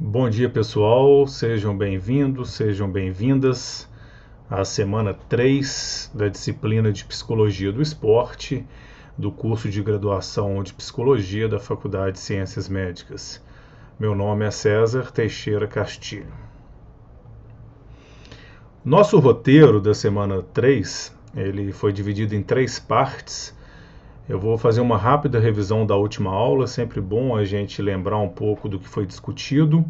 Bom dia, pessoal. Sejam bem-vindos, sejam bem-vindas à semana 3 da disciplina de Psicologia do Esporte do curso de graduação de Psicologia da Faculdade de Ciências Médicas. Meu nome é César Teixeira Castilho. Nosso roteiro da semana 3, ele foi dividido em 3 partes. Eu vou fazer uma rápida revisão da última aula, sempre bom a gente lembrar um pouco do que foi discutido.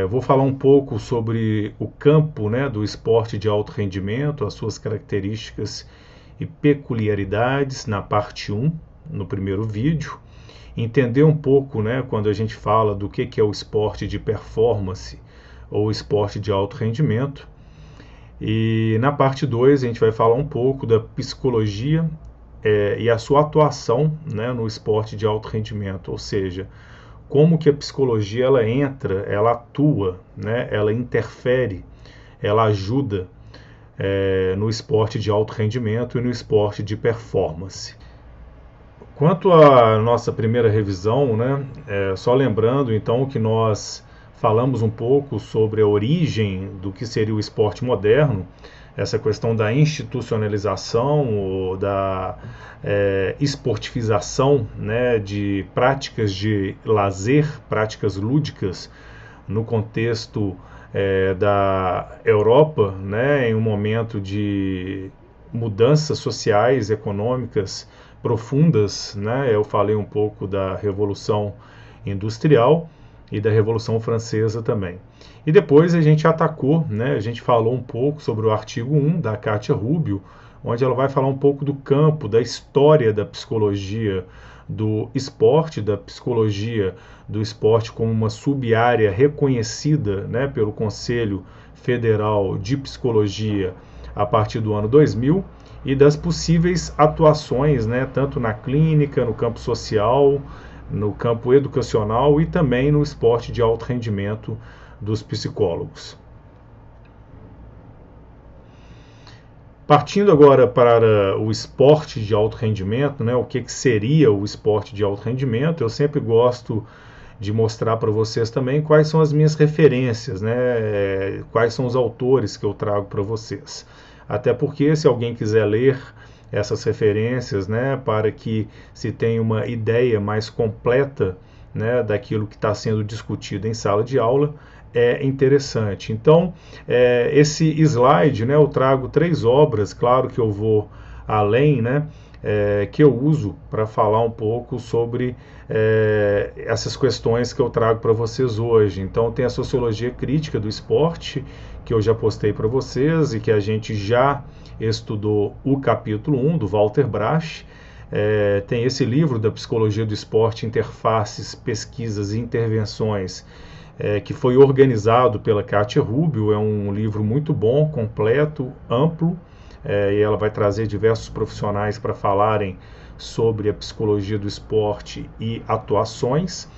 Vou falar um pouco sobre o campo, do esporte de alto rendimento, as suas características e peculiaridades na parte 1, no primeiro vídeo. Entender um pouco, quando a gente fala do que é o esporte de performance ou esporte de alto rendimento. E na parte 2 a gente vai falar um pouco da psicologia e a sua atuação no esporte de alto rendimento, ou seja, como que a psicologia ela entra, ela atua, ela interfere, ela ajuda no esporte de alto rendimento e no esporte de performance. Quanto à nossa primeira revisão, só lembrando então que nós falamos um pouco sobre a origem do que seria o esporte moderno, essa questão da institucionalização ou da esportifização de práticas de lazer, práticas lúdicas no contexto da Europa, em um momento de mudanças sociais, econômicas profundas. Eu falei um pouco da Revolução Industrial e da Revolução Francesa também. E depois a gente atacou, a gente falou um pouco sobre o artigo 1 da Katia Rubio, onde ela vai falar um pouco do campo, da história da psicologia do esporte, da psicologia do esporte como uma sub-área reconhecida pelo Conselho Federal de Psicologia a partir do ano 2000, e das possíveis atuações, tanto na clínica, no campo social, no campo educacional e também no esporte de alto rendimento dos psicólogos. Partindo agora para o esporte de alto rendimento, o que seria o esporte de alto rendimento, eu sempre gosto de mostrar para vocês também quais são as minhas referências, quais são os autores que eu trago para vocês. Até porque, se alguém quiser ler essas referências, para que se tenha uma ideia mais completa daquilo que está sendo discutido em sala de aula, é interessante. Então, esse slide, eu trago 3 obras, claro que eu vou além, que eu uso para falar um pouco sobre essas questões que eu trago para vocês hoje. Então, tem a Sociologia Crítica do Esporte, que eu já postei para vocês e que a gente já estudou o capítulo 1 do Walter Brasch. Tem esse livro da Psicologia do Esporte, Interfaces, Pesquisas e Intervenções, que foi organizado pela Katia Rubio. É um livro muito bom, completo, amplo, e ela vai trazer diversos profissionais para falarem sobre a psicologia do esporte e atuações.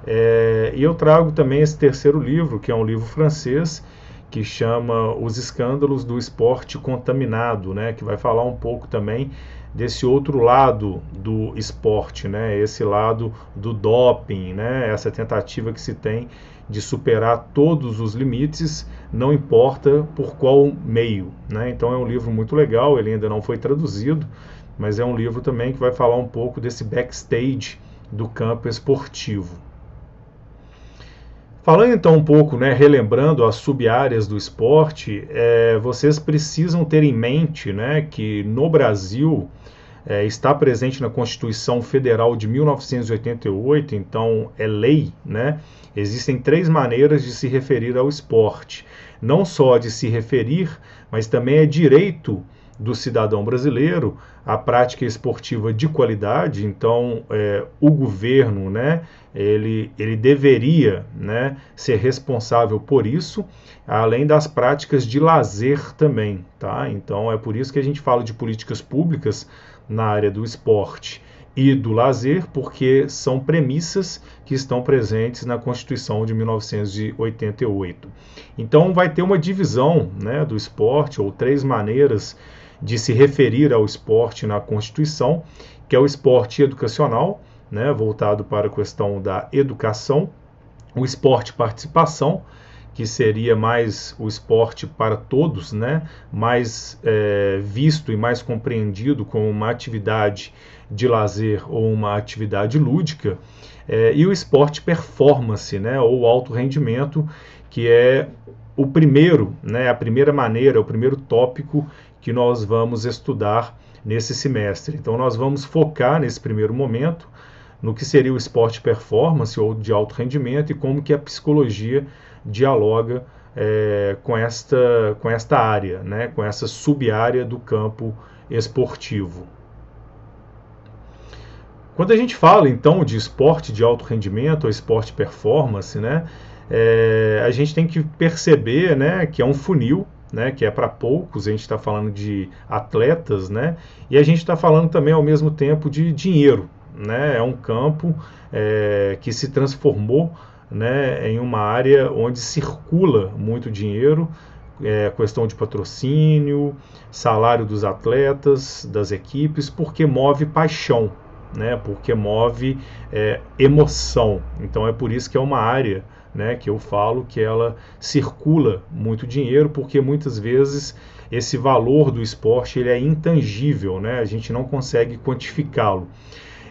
E eu trago também esse terceiro livro, que é um livro francês, que chama Os Escândalos do Esporte Contaminado, que vai falar um pouco também desse outro lado do esporte, esse lado do doping, essa tentativa que se tem de superar todos os limites, não importa por qual meio. Então é um livro muito legal, ele ainda não foi traduzido, mas é um livro também que vai falar um pouco desse backstage do campo esportivo. Falando então um pouco, relembrando as sub-áreas do esporte, vocês precisam ter em mente que no Brasil está presente na Constituição Federal de 1988, então é lei, Existem 3 maneiras de se referir ao esporte. Não só de se referir, mas também é direito do cidadão brasileiro a prática esportiva de qualidade. Então o governo ele deveria ser responsável por isso, além das práticas de lazer também, tá? Então é por isso que a gente fala de políticas públicas na área do esporte e do lazer, porque são premissas que estão presentes na Constituição de 1988. Então vai ter uma divisão do esporte, ou 3 maneiras de se referir ao esporte na Constituição, que é o esporte educacional, voltado para a questão da educação, o esporte participação, que seria mais o esporte para todos, né? Mais visto e mais compreendido como uma atividade de lazer ou uma atividade lúdica, e o esporte performance, né? Ou alto rendimento, que é o primeiro, né? A primeira maneira, o primeiro tópico que nós vamos estudar nesse semestre. Então nós vamos focar nesse primeiro momento no que seria o esporte performance ou de alto rendimento e como que a psicologia dialoga com esta área, né, com essa sub-área do campo esportivo. Quando a gente fala então de esporte de alto rendimento ou esporte performance, né, a gente tem que perceber, né, que é um funil, né, que é para poucos. A gente está falando de atletas, né, e a gente está falando também ao mesmo tempo de dinheiro, né, é um campo que se transformou, né, em uma área onde circula muito dinheiro, questão de patrocínio, salário dos atletas, das equipes, porque move paixão, né, porque move emoção. Então é por isso que é uma área, né, que eu falo que ela circula muito dinheiro, porque muitas vezes esse valor do esporte ele é intangível, né, a gente não consegue quantificá-lo.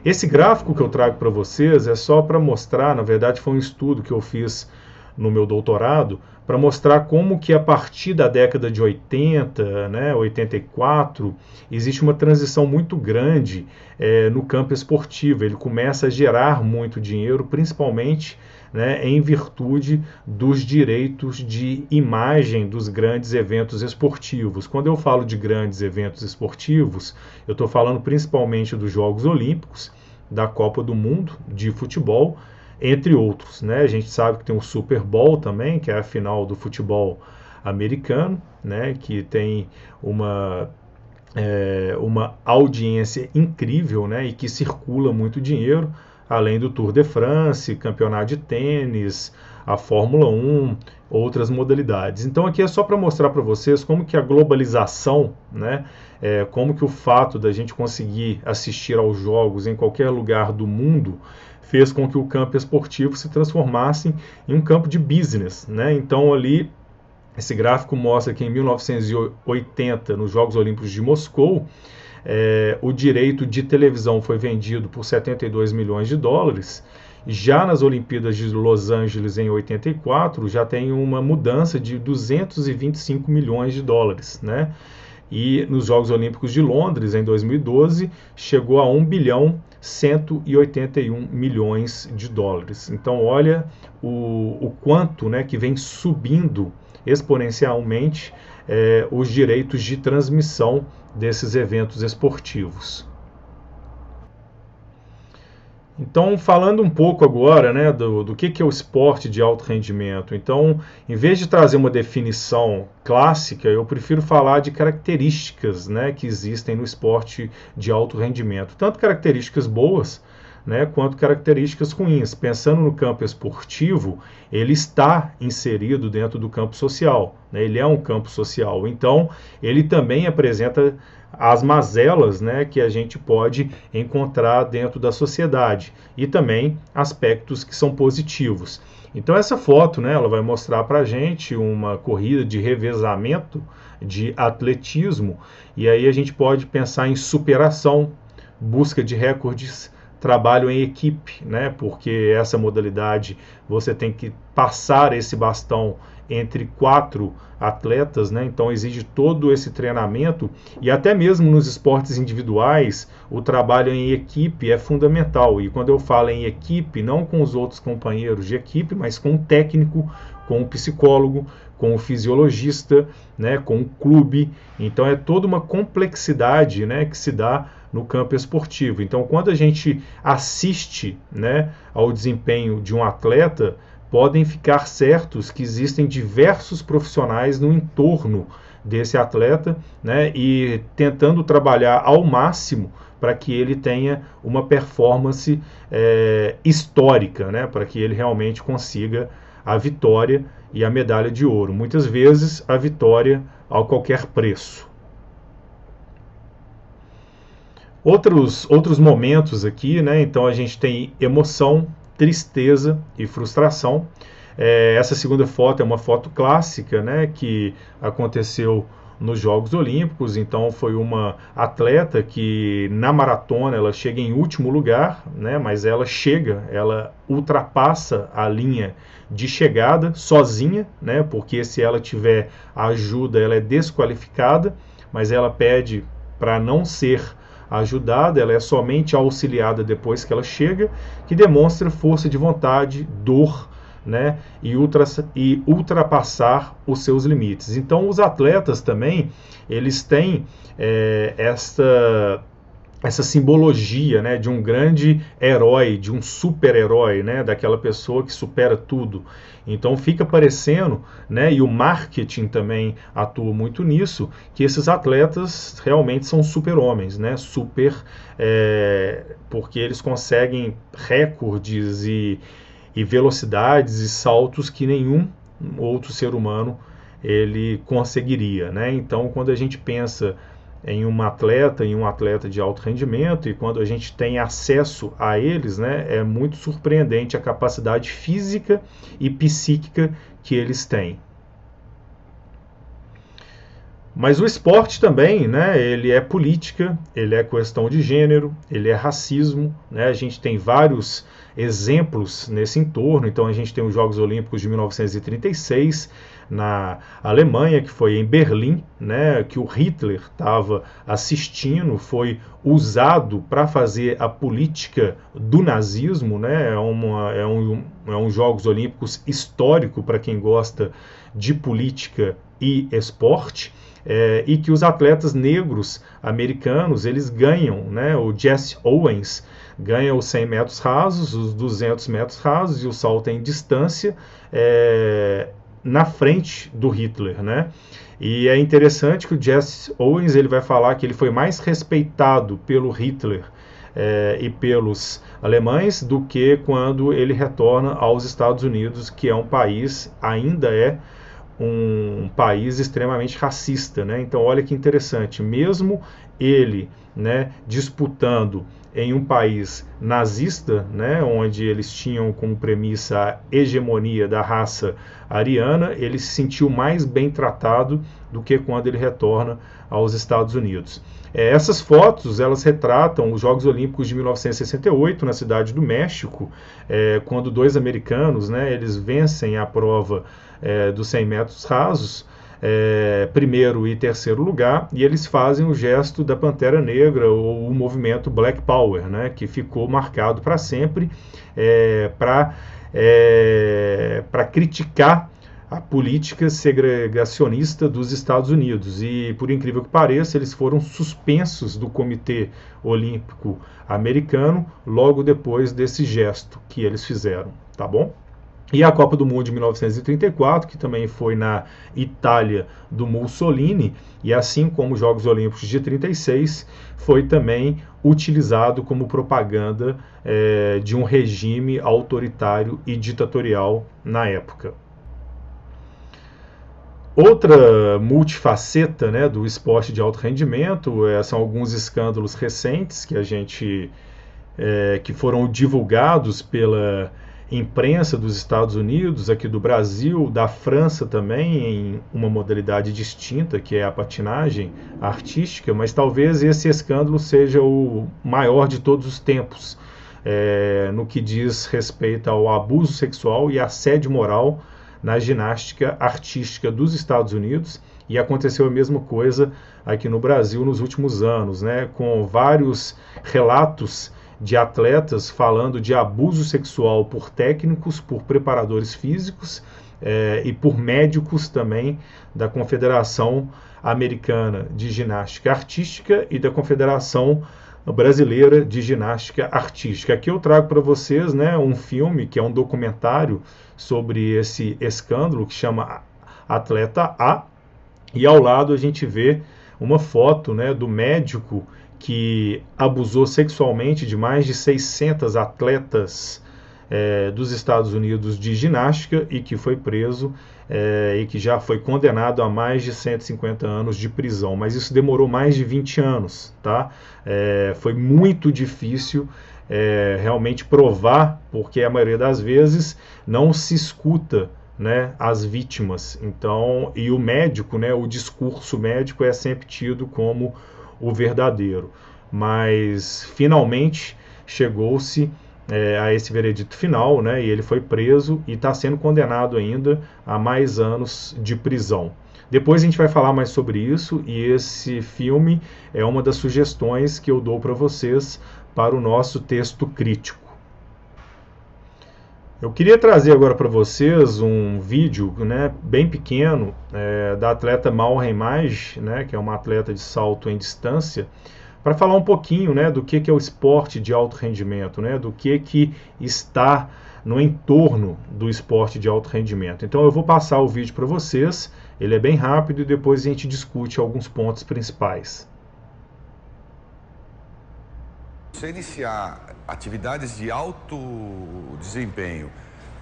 Esse gráfico que eu trago para vocês é só para mostrar, na verdade foi um estudo que eu fiz no meu doutorado, para mostrar como que a partir da década de 80, né, 84, existe uma transição muito grande no campo esportivo. Ele começa a gerar muito dinheiro, principalmente, né, em virtude dos direitos de imagem dos grandes eventos esportivos. Quando eu falo de grandes eventos esportivos, eu estou falando principalmente dos Jogos Olímpicos, da Copa do Mundo de futebol, entre outros, né? A gente sabe que tem o Super Bowl também, que é a final do futebol americano, né? Que tem uma audiência incrível, né? E que circula muito dinheiro, além do Tour de France, campeonato de tênis, a Fórmula 1, outras modalidades. Então aqui é só para mostrar para vocês como que a globalização, né? Como que o fato da gente conseguir assistir aos jogos em qualquer lugar do mundo fez com que o campo esportivo se transformasse em um campo de business, né? Então ali esse gráfico mostra que em 1980, nos Jogos Olímpicos de Moscou, o direito de televisão foi vendido por 72 milhões de dólares. Já nas Olimpíadas de Los Angeles em 84, já tem uma mudança de 225 milhões de dólares, né? E nos Jogos Olímpicos de Londres, em 2012, chegou a 1 bilhão 181 milhões de dólares. Então, olha o quanto, né, que vem subindo exponencialmente os direitos de transmissão desses eventos esportivos. Então, falando um pouco agora, né, do que é o esporte de alto rendimento. Então, em vez de trazer uma definição clássica, eu prefiro falar de características, né, que existem no esporte de alto rendimento. Tanto características boas, né, quanto características ruins. Pensando no campo esportivo, ele está inserido dentro do campo social, né, ele é um campo social. Então, ele também apresenta as mazelas, né, que a gente pode encontrar dentro da sociedade e também aspectos que são positivos. Então essa foto, né, ela vai mostrar para a gente uma corrida de revezamento de atletismo, e aí a gente pode pensar em superação, busca de recordes, trabalho em equipe, né, porque essa modalidade você tem que passar esse bastão entre 4 atletas, né? Então exige todo esse treinamento, e até mesmo nos esportes individuais o trabalho em equipe é fundamental. E quando eu falo em equipe, não com os outros companheiros de equipe, mas com o técnico, com o psicólogo, com o fisiologista, né? Com o clube. Então é toda uma complexidade, né, que se dá no campo esportivo. Então quando a gente assiste, né, ao desempenho de um atleta, podem ficar certos que existem diversos profissionais no entorno desse atleta, né, e tentando trabalhar ao máximo para que ele tenha uma performance histórica, né, para que ele realmente consiga a vitória e a medalha de ouro. Muitas vezes a vitória a qualquer preço. Outros momentos aqui, né? Então a gente tem emoção, tristeza e frustração. Essa segunda foto é uma foto clássica, né, que aconteceu nos Jogos Olímpicos. Então foi uma atleta que na maratona ela chega em último lugar, né, mas ela ultrapassa a linha de chegada sozinha, né, porque se ela tiver ajuda ela é desqualificada, mas ela pede para não ser ajudada, ela é somente auxiliada depois que ela chega, que demonstra força de vontade, dor, né, e ultrapassar os seus limites. Então os atletas também, eles têm essa simbologia, né, de um grande herói, de um super-herói, né, daquela pessoa que supera tudo. Então fica parecendo, né, e o marketing também atua muito nisso, que esses atletas realmente são super-homens, né, porque eles conseguem recordes e velocidades e saltos que nenhum outro ser humano ele conseguiria, né? Então, quando a gente pensa em um atleta de alto rendimento, e quando a gente tem acesso a eles, né, é muito surpreendente a capacidade física e psíquica que eles têm. Mas o esporte também, né, ele é política, ele é questão de gênero, ele é racismo, né, a gente tem vários exemplos nesse entorno. Então a gente tem os Jogos Olímpicos de 1936 na Alemanha, que foi em Berlim, né, que o Hitler estava assistindo, foi usado para fazer a política do nazismo, né, é um Jogos Olímpicos histórico para quem gosta de política e esporte. E que os atletas negros americanos, eles ganham, né? O Jesse Owens ganha os 100 metros rasos, os 200 metros rasos e o salto em distância na frente do Hitler, né? E é interessante que o Jesse Owens ele vai falar que ele foi mais respeitado pelo Hitler e pelos alemães do que quando ele retorna aos Estados Unidos, que é um país, ainda é um país extremamente racista, né? Então olha que interessante, mesmo ele, né, disputando em um país nazista, né, onde eles tinham como premissa a hegemonia da raça ariana, ele se sentiu mais bem tratado do que quando ele retorna aos Estados Unidos. Essas fotos, elas retratam os Jogos Olímpicos de 1968 na cidade do México, quando dois americanos, né, eles vencem a prova dos 100 metros rasos, primeiro e terceiro lugar, e eles fazem o gesto da Pantera Negra, ou o movimento Black Power, né, que ficou marcado para sempre, para criticar a política segregacionista dos Estados Unidos. E, por incrível que pareça, eles foram suspensos do Comitê Olímpico Americano logo depois desse gesto que eles fizeram, tá bom? E a Copa do Mundo de 1934, que também foi na Itália do Mussolini, e assim como os Jogos Olímpicos de 36, foi também utilizado como propaganda de um regime autoritário e ditatorial na época. Outra multifaceta, né, do esporte de alto rendimento são alguns escândalos recentes que foram divulgados pela imprensa dos Estados Unidos, aqui do Brasil, da França também, em uma modalidade distinta, que é a patinagem artística, mas talvez esse escândalo seja o maior de todos os tempos, no que diz respeito ao abuso sexual e assédio moral na ginástica artística dos Estados Unidos. E aconteceu a mesma coisa aqui no Brasil nos últimos anos, né, com vários relatos de atletas falando de abuso sexual por técnicos, por preparadores físicos e por médicos também da Confederação Americana de Ginástica Artística e da Confederação Brasileira de Ginástica Artística. Aqui eu trago para vocês, né, um filme que é um documentário sobre esse escândalo que chama Atleta A, e ao lado a gente vê uma foto, né, do médico que abusou sexualmente de mais de 600 atletas dos Estados Unidos de ginástica e que foi preso e que já foi condenado a mais de 150 anos de prisão. Mas isso demorou mais de 20 anos, tá? Foi muito difícil realmente provar, porque a maioria das vezes não se escuta, né, as vítimas. Então, e o médico, né, o discurso médico é sempre tido como o verdadeiro. Mas finalmente chegou-se a esse veredito final, né, e ele foi preso e está sendo condenado ainda a mais anos de prisão. Depois a gente vai falar mais sobre isso, e esse filme é uma das sugestões que eu dou para vocês para o nosso texto crítico. Eu queria trazer agora para vocês um vídeo, né, bem pequeno, da atleta Mallory Mage, né, que é uma atleta de salto em distância, para falar um pouquinho, né, do que é o esporte de alto rendimento, né, do que está no entorno do esporte de alto rendimento. Então eu vou passar o vídeo para vocês, ele é bem rápido e depois a gente discute alguns pontos principais. Você iniciar atividades de alto desempenho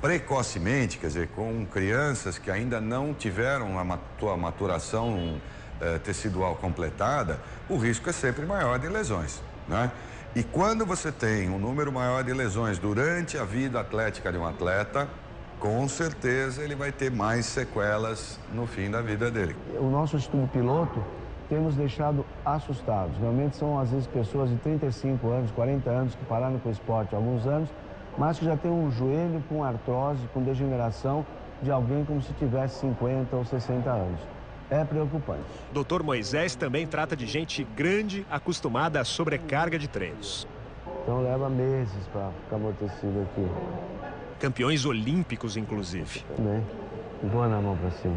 precocemente, quer dizer, com crianças que ainda não tiveram a maturação tecidual completada, o risco é sempre maior de lesões, né? E quando você tem um número maior de lesões durante a vida atlética de um atleta, com certeza ele vai ter mais sequelas no fim da vida dele. O nosso estudo piloto tem nos deixado assustados. Realmente são, às vezes, pessoas de 35 anos, 40 anos que pararam com o esporte há alguns anos, mas que já tem um joelho com artrose, com degeneração de alguém como se tivesse 50 ou 60 anos. É preocupante. Dr. Moisés também trata de gente grande, acostumada à sobrecarga de treinos. Então leva meses para ficar amortecido aqui. Campeões olímpicos, inclusive. Bem, boa na mão para cima.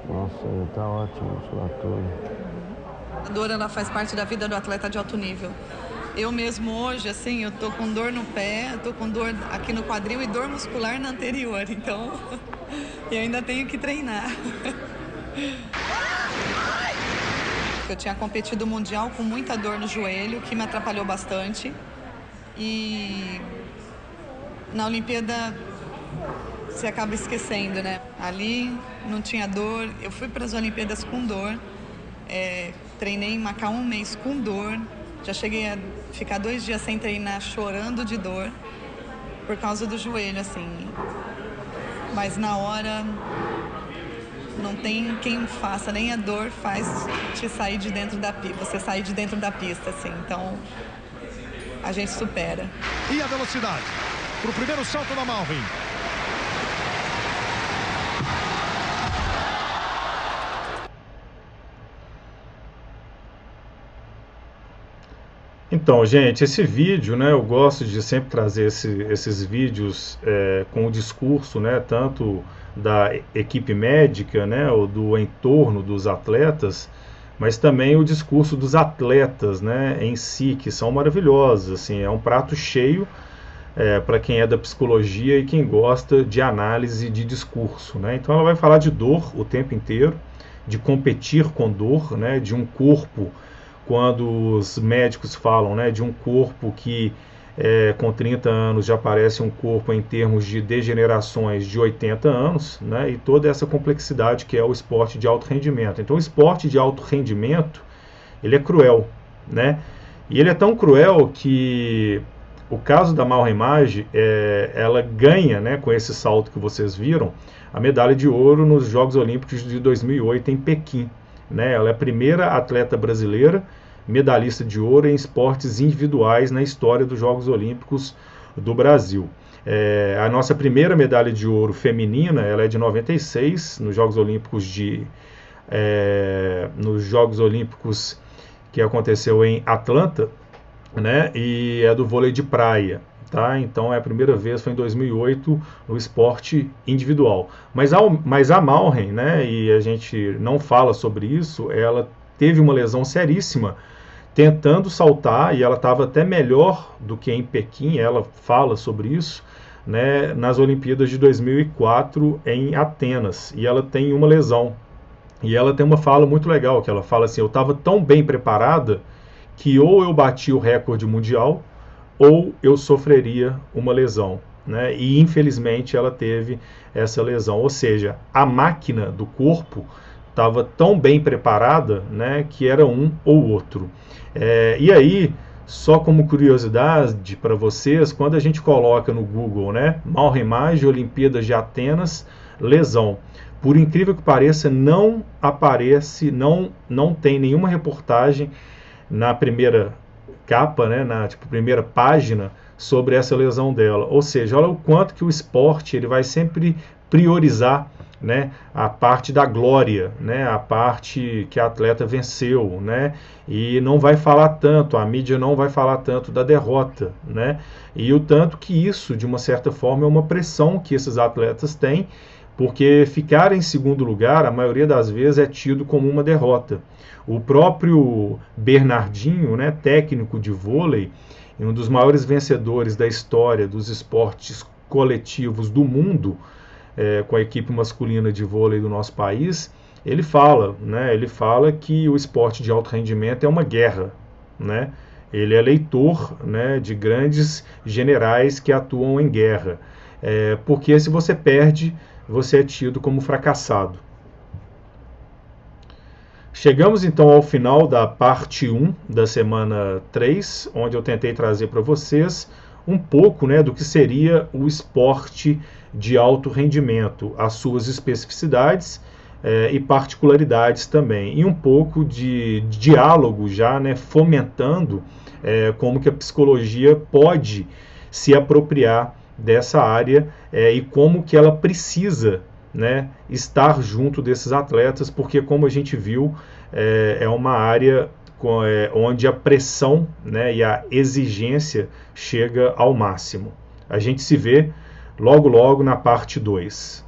Nossa, tá ótimo, musculatura. A dor, ela faz parte da vida do atleta de alto nível. Eu mesmo hoje, assim, eu tô com dor no pé, tô com dor aqui no quadril e dor muscular na anterior, então eu ainda tenho que treinar. Eu tinha competido mundial com muita dor no joelho, que me atrapalhou bastante. E na Olimpíada você acaba esquecendo, né? Ali não tinha dor, eu fui para as Olimpíadas com dor, treinei em Macau um mês com dor, já cheguei a ficar 2 dias sem treinar chorando de dor por causa do joelho, assim. Mas na hora não tem quem faça, nem a dor faz te sair de dentro da pista, você sair de dentro da pista, assim. Então a gente supera. E a velocidade para o primeiro salto da Mallory. Então, gente, esse vídeo, né, eu gosto de sempre trazer esses vídeos com o discurso, né, tanto da equipe médica, né, ou do entorno dos atletas, mas também o discurso dos atletas, né, em si, que são maravilhosos. Assim, é um prato cheio para quem é da psicologia e quem gosta de análise de discurso, né? Então ela vai falar de dor o tempo inteiro, de competir com dor, né, de um corpo, quando os médicos falam, né, de um corpo que com 30 anos já parece um corpo em termos de degenerações de 80 anos, né, e toda essa complexidade que é o esporte de alto rendimento. Então o esporte de alto rendimento, ele é cruel, né, e ele é tão cruel que o caso da Mallory Mage, ela ganha, né, com esse salto que vocês viram, a medalha de ouro nos Jogos Olímpicos de 2008 em Pequim. Né? Ela é a primeira atleta brasileira medalhista de ouro em esportes individuais na história dos Jogos Olímpicos do Brasil. A nossa primeira medalha de ouro feminina, ela é de 96, nos Jogos Olímpicos que aconteceu em Atlanta, né? E é do vôlei de praia. Tá? Então a primeira vez foi em 2008 no esporte individual. Mas a Mallory, né, e a gente não fala sobre isso, ela teve uma lesão seríssima tentando saltar, e ela estava até melhor do que em Pequim, ela fala sobre isso, né, nas Olimpíadas de 2004 em Atenas, e ela tem uma lesão. E ela tem uma fala muito legal, que ela fala assim: eu estava tão bem preparada que ou eu bati o recorde mundial ou eu sofreria uma lesão, né? E infelizmente ela teve essa lesão, ou seja, a máquina do corpo estava tão bem preparada, né, que era um ou outro. E aí Só como curiosidade para vocês, quando a gente coloca no Google, né, Malremage, Olimpíadas de Atenas, lesão, por incrível que pareça, não aparece, não tem nenhuma reportagem na primeira capa, né, na primeira página sobre essa lesão dela. Ou seja, olha o quanto que o esporte ele vai sempre priorizar, né, a parte da glória, né, a parte que a atleta venceu, né, e não vai falar tanto, a mídia não vai falar tanto da derrota, né, e o tanto que isso, de uma certa forma, é uma pressão que esses atletas têm, porque ficar em segundo lugar, a maioria das vezes, é tido como uma derrota. O próprio Bernardinho, né, técnico de vôlei, um dos maiores vencedores da história dos esportes coletivos do mundo, com a equipe masculina de vôlei do nosso país, ele fala que o esporte de alto rendimento é uma guerra, né? Ele é leitor, né, de grandes generais que atuam em guerra, porque se você perde, você é tido como fracassado. Chegamos então ao final da parte 1 da semana 3, onde eu tentei trazer para vocês um pouco, né, do que seria o esporte de alto rendimento, as suas especificidades e particularidades também, e um pouco de diálogo já, né, fomentando como que a psicologia pode se apropriar dessa área e como que ela precisa, né, estar junto desses atletas, porque como a gente viu, é uma área onde a pressão, né, e a exigência chega ao máximo. A gente se vê logo na parte 2.